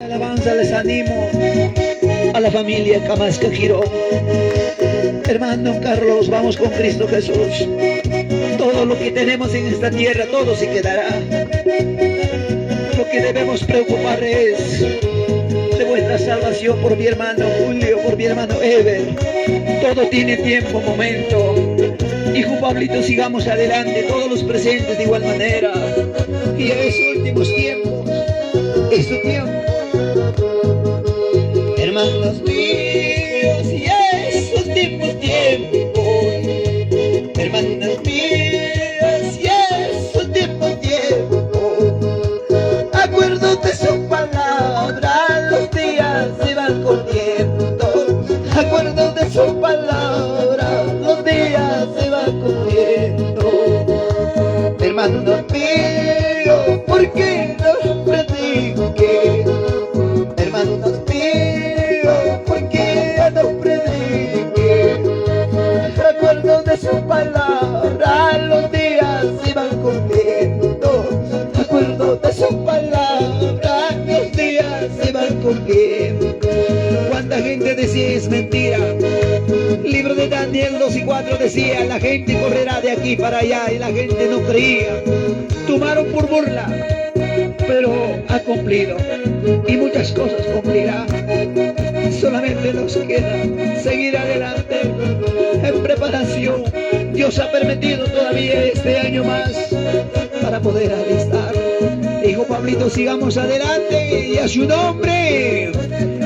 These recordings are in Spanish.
Alabanza les animo a la familia Camasca Girón. Hermano Carlos, vamos con Cristo Jesús. Todo lo que tenemos en esta tierra, todo se quedará. Lo que debemos preocupar es de vuestra salvación por mi hermano Julio, por mi hermano Ever. Todo tiene tiempo, momento. Hijo Pablito, sigamos adelante, todos los presentes de igual manera. Y en esos últimos tiempos, es tu tiempo. Hermanos míos, y esos últimos tiempos, hermanas mías, y esos últimos tiempos, acuerdo de su palabra, los días se van corriendo, acuerdo de su palabra, los días se van corriendo. Hermanos míos, ¿por qué no prediqué? Hermanos míos, ¿por qué no prediqué? Recuerdo de su palabra, los días se van corriendo. Recuerdo de su palabra, los días se van corriendo. ¿Cuánta gente decía es mentira? Libro de Daniel 2:4 decía: la gente correrá de aquí para allá, y la gente no creía. Tomaron por burla, pero ha cumplido, y muchas cosas cumplirá. Solamente nos queda seguir adelante en preparación. Dios ha permitido todavía este año más para poder alistar. Hijo Pablito, sigamos adelante, y a su nombre,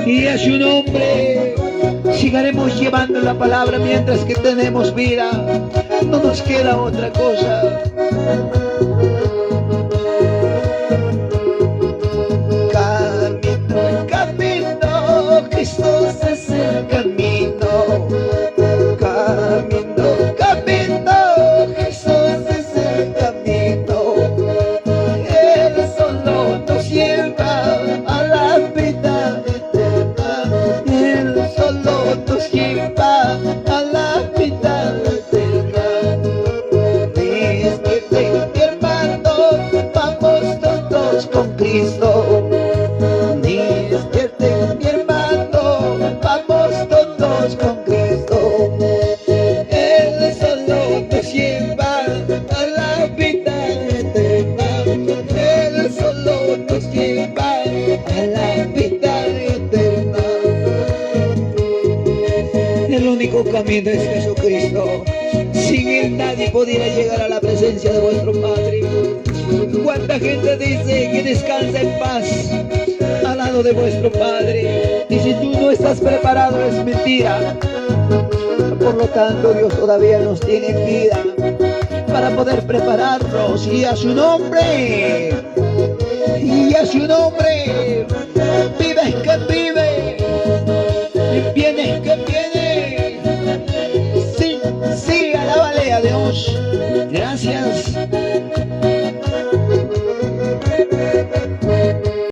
y a su nombre sigaremos llevando la palabra mientras que tenemos vida. No nos queda otra cosa. Jesús es el camino, camino, camino, Jesús es el camino. Él solo nos lleva a la vida eterna, Él solo nos lleva a la vida eterna. Despierte, mi hermano, vamos todos con Cristo. Despierte, mi hermano, vamos todos con Cristo. Él solo nos lleva a la vida eterna. Él solo nos lleva a la vida eterna. El único camino es Jesucristo. Sin Él nadie pudiera llegar a la presencia de vuestro Padre. ¿Cuánta gente dice que descansa en paz al lado de vuestro Padre? Y si tú no estás preparado, es mentira. Por lo tanto, Dios todavía nos tiene en vida para poder prepararnos. Y a su nombre, y a su nombre, vives que vive, y vienes que viene. Sí, sí, alábale a Dios. Gracias.